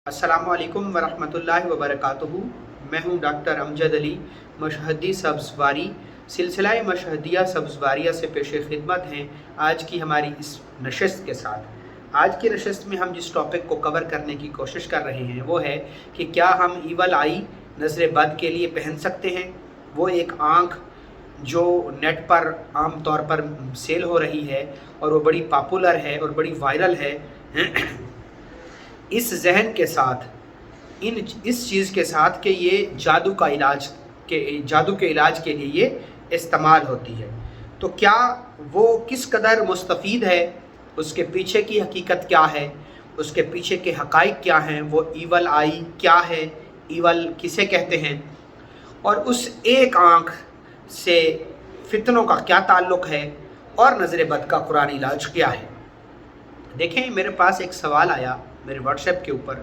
अस्सलामु अलैकुम वरहमतुल्लाहि वबरकातुहू। मैं हूं डॉक्टर अमजद अली, मशहदी सब्ज़वारी। सिलसिला मशहदिया सब्ज़वारिया से पेश खिदमत हैं आज की हमारी इस नशस्त के साथ। आज की नशस्त में हम जिस टॉपिक को कवर करने की कोशिश कर रहे हैं वो है कि क्या हम ईवल आई नज़र बद के लिए पहन सकते हैं। वो एक आँख जो नेट पर आम तौर पर सेल हो रही है और वो बड़ी पॉपुलर है और बड़ी वायरल है। इस जहन के साथ इस चीज़ के साथ कि ये जादू के इलाज के लिए ये इस्तेमाल होती है, तो क्या वो किस कदर मुस्तफ़ीद है, उसके पीछे की हकीकत क्या है, उसके पीछे के हक़ाइक़ क्या हैं, वो ईवल आई क्या है, ईवल किसे कहते हैं, और उस एक आँख से फितनों का क्या ताल्लुक़ है, और नज़र बद का कुरानी इलाज क्या है। देखें, मेरे पास एक सवाल आया मेरे व्हाट्सएप के ऊपर।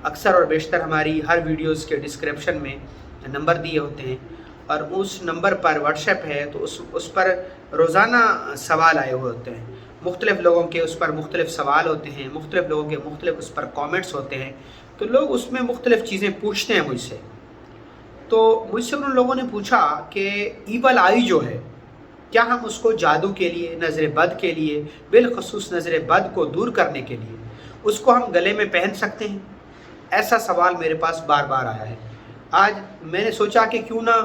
अक्सर और बेशतर हमारी हर वीडियोस के डिस्क्रिप्शन में नंबर दिए होते हैं और उस नंबर पर व्हाट्सएप है, तो उस पर रोज़ाना सवाल आए हुए होते हैं। मुख्तलिफ़ लोगों के उस पर मुख्तलिफ़ सवाल होते हैं, मुख्तलिफ़ लोगों के मुख्तलिफ़ उस पर कमेंट्स होते हैं, तो लोग उसमें मुख्तलिफ़ चीज़ें पूछते हैं मुझसे। तो मुझसे उन लोगों ने पूछा कि ईवल आई जो है, क्या हम उसको जादू के लिए, नज़र बद के लिए, बिलखसूस नज़र बद को दूर करने के लिए उसको हम गले में पहन सकते हैं। ऐसा सवाल मेरे पास बार बार आया है। आज मैंने सोचा कि क्यों ना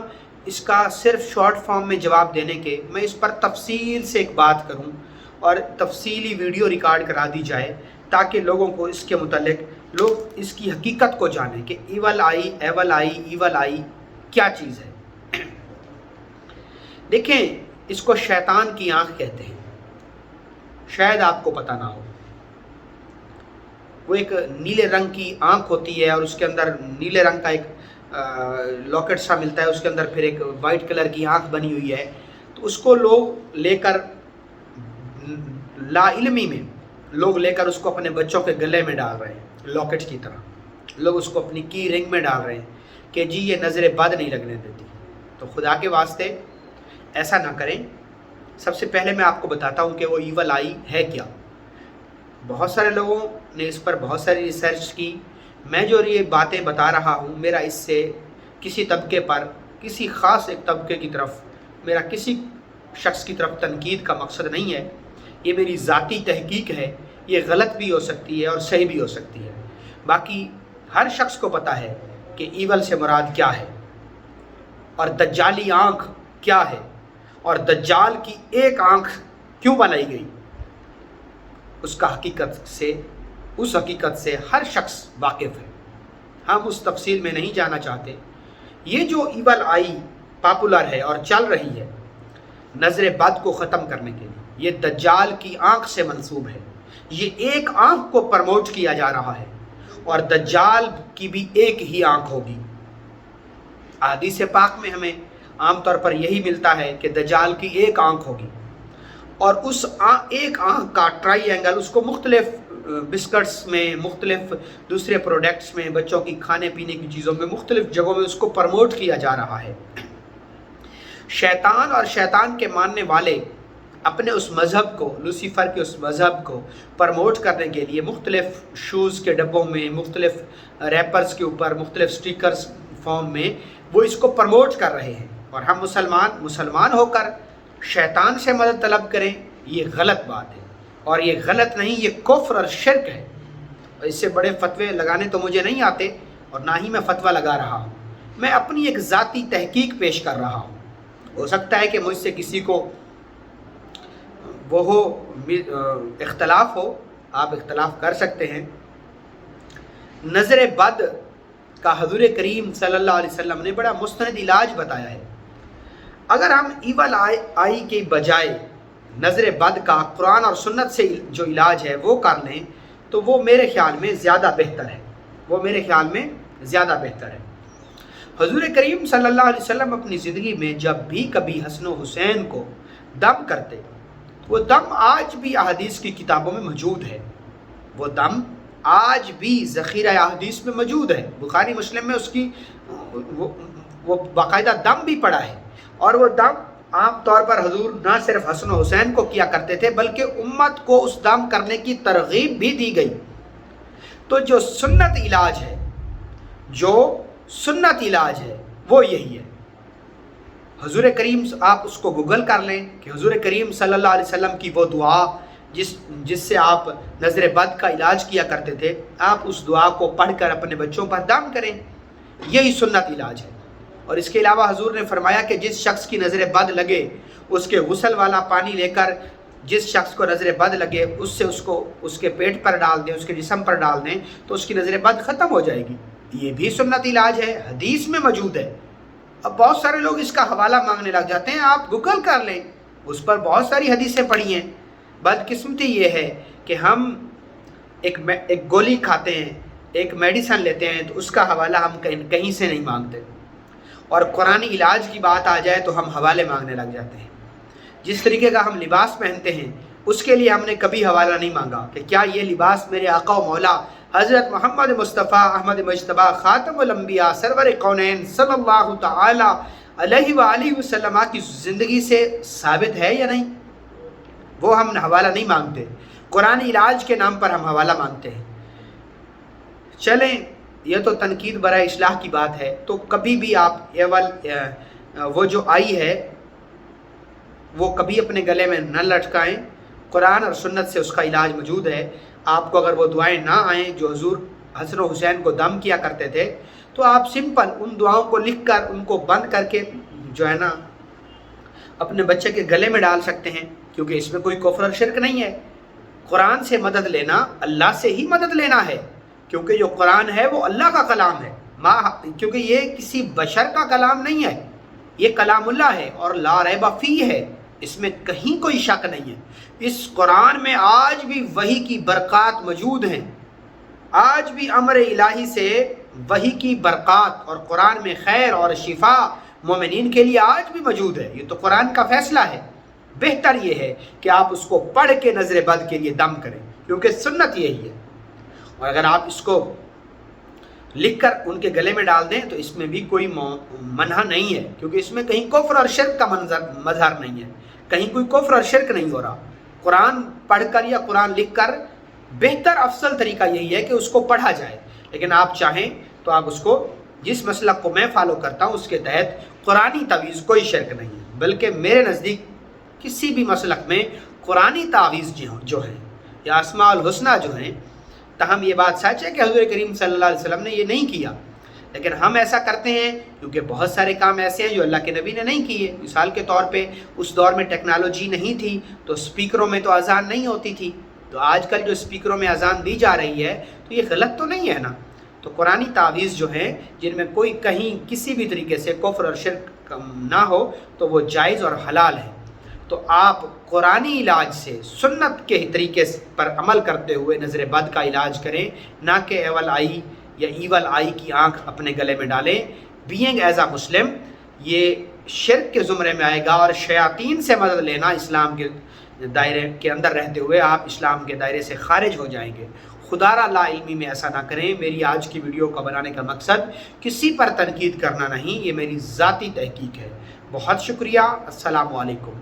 इसका सिर्फ शॉर्ट फॉर्म में जवाब देने के मैं इस पर तफसील से एक बात करूं और तफसीली वीडियो रिकॉर्ड करा दी जाए, ताकि लोगों को इसके मुतल्लिक लोग इसकी हकीकत को जानें कि ईवल आई, एवल आई, ईवल आई क्या चीज़ है। देखें, इसको शैतान की आँख कहते हैं। शायद आपको पता ना हो। वो एक नीले रंग की आँख होती है और उसके अंदर नीले रंग का एक लॉकेट सा मिलता है, उसके अंदर फिर एक वाइट कलर की आँख बनी हुई है। तो उसको लोग लेकर लाइल्मी में लोग लेकर उसको अपने बच्चों के गले में डाल रहे हैं, लॉकेट की तरह। लोग उसको अपनी की रिंग में डाल रहे हैं कि जी ये नज़र बद नहीं लगने देती। तो खुदा के वास्ते ऐसा ना करें। सबसे पहले मैं आपको बताता हूँ कि वो ईवल आई है क्या। बहुत सारे लोगों ने इस पर बहुत सारी रिसर्च की। मैं जो ये बातें बता रहा हूँ, मेरा इससे किसी तबके पर, किसी ख़ास एक तबके की तरफ, मेरा किसी शख्स की तरफ तनकीद का मकसद नहीं है। ये मेरी ज़ाती तहकीक है। ये गलत भी हो सकती है और सही भी हो सकती है। बाकी हर शख्स को पता है कि ईवल से मुराद क्या है और दज्जाली आँख क्या है और दज्जाल की एक आँख क्यों बनाई गई। उस हकीकत से हर शख्स वाकिफ़ है। हम उस तफसील में नहीं जाना चाहते। ये जो ईवल आई पॉपुलर है और चल रही है नज़र बद को ख़त्म करने के लिए, ये दज्जाल की आँख से मंसूब है। ये एक आँख को प्रमोट किया जा रहा है और दज्जाल की भी एक ही आँख होगी। हदीस पाक में हमें आम तौर पर यही मिलता है कि दज्जाल की एक आँख होगी और उस एक आँख का ट्राई उसको मुख्तलिफ बिस्कट्स में, मुख्तलिफ दूसरे प्रोडक्ट्स में, बच्चों की खाने पीने की चीज़ों में, मुख्तलिफ जगहों में उसको प्रमोट किया जा रहा है। शैतान और शैतान के मानने वाले अपने उस मज़हब को, लूसीफ़र के उस मज़हब को प्रमोट करने के लिए मुख्तलिफ शूज़ के डब्बों में, मुख्तलिफ रैपर्स के ऊपर, मुख्तलिफ स्टिकर्स फॉर्म में वो इसको प्रमोट कर रहे हैं। और हम मुसलमान होकर शैतान से मदद तलब करें, ये गलत बात है। और ये गलत नहीं, ये कुफ्र और शिर्क है। और इससे बड़े फतवे लगाने तो मुझे नहीं आते और ना ही मैं फतवा लगा रहा हूँ। मैं अपनी एक ज़ाती तहकीक पेश कर रहा हूँ। हो सकता है कि मुझसे किसी को वो हो, इख्तलाफ हो, आप इख्तलाफ कर सकते हैं। नज़र बद का हज़ूर करीम सल्लल्लाहु अलैहि वसल्लम ने बड़ा मुस्तनद इलाज बताया है। अगर हम ईवल आई के बजाय नज़र बद का कुरान और सुन्नत से जो इलाज है वो कर लें, तो वो मेरे ख़्याल में ज़्यादा बेहतर है। हज़ूर करीम सल्लल्लाहु अलैहि वसल्लम अपनी ज़िंदगी में जब भी कभी हसन हुसैन को दम करते, वो दम आज भी अहादीस की किताबों में मौजूद है। वो दम आज भी ज़ख़ीरा अहादीस में मौजूद है। बुखारी मुस्लिम में उसकी वो बाकायदा दम भी पड़ा है। और वो दम आम तौर पर हजूर ना सिर्फ हसन हुसैन को किया करते थे, बल्कि उम्मत को उस दम करने की तरगीब भी दी गई। تو جو سنت علاج ہے، جو سنت علاج ہے وہ یہی ہے۔ حضور کریم، آپ اس کو گوگل کر لیں کہ حضور کریم صلی اللہ علیہ وسلم کی وہ دعا جس سے آپ نظر بد کا علاج کیا کرتے تھے، آپ اس دعا کو پڑھ کر اپنے بچوں پر دم کریں، یہی سنت علاج ہے۔ اور اس کے علاوہ حضور نے فرمایا کہ جس شخص کی نظر بد لگے، اس کے غسل والا پانی لے کر جس شخص کو نظر بد لگے اس سے اس کے پیٹ پر ڈال دیں، اس کے جسم پر ڈال دیں تو اس کی نظر بد ختم ہو جائے گی۔ یہ بھی سنت علاج ہے، حدیث میں موجود ہے۔ اب بہت سارے لوگ اس کا حوالہ مانگنے لگ جاتے ہیں، آپ گوگل کر لیں، اس پر بہت ساری حدیثیں پڑھی ہیں۔ بدقسمتی یہ ہے کہ ہم ایک گولی کھاتے ہیں، ایک میڈیسن لیتے ہیں تو اس کا حوالہ ہم کہیں سے نہیں مانگتے، اور قرآن علاج کی بات آ جائے تو ہم حوالے مانگنے لگ جاتے ہیں۔ جس طریقے کا ہم لباس پہنتے ہیں اس کے لیے ہم نے کبھی حوالہ نہیں مانگا کہ کیا یہ لباس میرے آقا و مولا حضرت محمد مصطفیٰ احمد مجتبیٰ خاتم الانبیاء سرور کونین صلی اللہ تعالی علیہ وآلہ وسلم کی زندگی سے ثابت ہے یا نہیں۔ وہ ہم حوالہ نہیں مانگتے، قرآن علاج کے نام پر ہم حوالہ مانگتے ہیں۔ چلیں، یہ تو تنقید برائے اصلاح کی بات ہے، تو کبھی بھی آپ وہ جو آئی ہے وہ کبھی اپنے گلے میں نہ لٹکائیں۔ قرآن اور سنت سے اس کا علاج موجود ہے۔ آپ کو اگر وہ دعائیں نہ آئیں جو حضور حسن و حسین کو دم کیا کرتے تھے، تو آپ سمپل ان دعاؤں کو لکھ کر ان کو بند کر کے جو ہے نا اپنے بچے کے گلے میں ڈال سکتے ہیں، کیونکہ اس میں کوئی کفر اور شرک نہیں ہے۔ قرآن سے مدد لینا اللہ سے ہی مدد لینا ہے، کیونکہ جو قرآن ہے وہ اللہ کا کلام ہے، کیونکہ یہ کسی بشر کا کلام نہیں ہے، یہ کلام اللہ ہے اور لا ریب فیہ ہے، اس میں کہیں کوئی شک نہیں ہے۔ اس قرآن میں آج بھی وحی کی برکات موجود ہیں، آج بھی امر الہی سے وحی کی برکات اور قرآن میں خیر اور شفا مومنین کے لیے آج بھی موجود ہے۔ یہ تو قرآن کا فیصلہ ہے۔ بہتر یہ ہے کہ آپ اس کو پڑھ کے نظر بد کے لیے دم کریں، کیونکہ سنت یہی ہے۔ اور اگر آپ اس کو لکھ کر ان کے گلے میں ڈال دیں تو اس میں بھی کوئی منع نہیں ہے، کیونکہ اس میں کہیں کفر اور شرک کا مظہر نہیں ہے، کہیں کوئی کفر اور شرک نہیں ہو رہا۔ قرآن پڑھ کر یا قرآن لکھ کر بہتر افضل طریقہ یہی ہے کہ اس کو پڑھا جائے، لیکن آپ چاہیں تو آپ اس کو، جس مسلک کو میں فالو کرتا ہوں اس کے تحت قرآنی تعویذ کوئی شرک نہیں ہے، بلکہ میرے نزدیک کسی بھی مسلک میں قرآنی تعویذ جو ہیں یا اسماء الحسنہ جو ہیں، تاہم یہ بات سچ ہے کہ حضور کریم صلی اللہ علیہ وسلم نے یہ نہیں کیا، لیکن ہم ایسا کرتے ہیں کیونکہ بہت سارے کام ایسے ہیں جو اللہ کے نبی نے نہیں کیے۔ مثال کے طور پہ اس دور میں ٹیکنالوجی نہیں تھی تو اسپیکروں میں تو اذان نہیں ہوتی تھی، تو آج کل جو اسپیکروں میں اذان دی جا رہی ہے تو یہ غلط تو نہیں ہے نا۔ تو قرآنی تعویذ جو ہیں جن میں کوئی کہیں کسی بھی طریقے سے کفر اور شرک نہ ہو تو وہ جائز اور حلال ہے۔ تو آپ قرآنی علاج سے سنت کے طریقے پر عمل کرتے ہوئے نظر بد کا علاج کریں، نہ کہ ایول آئی یا ایول آئی کی آنکھ اپنے گلے میں ڈالیں۔ بینگ ایز اے مسلم یہ شرک کے زمرے میں آئے گا، اور شیاطین سے مدد لینا اسلام کے دائرے کے اندر رہتے ہوئے آپ اسلام کے دائرے سے خارج ہو جائیں گے۔ خدا را لا علمی میں ایسا نہ کریں۔ میری آج کی ویڈیو کا بنانے کا مقصد کسی پر تنقید کرنا نہیں، یہ میری ذاتی تحقیق ہے۔ بہت شکریہ۔ السلام علیکم۔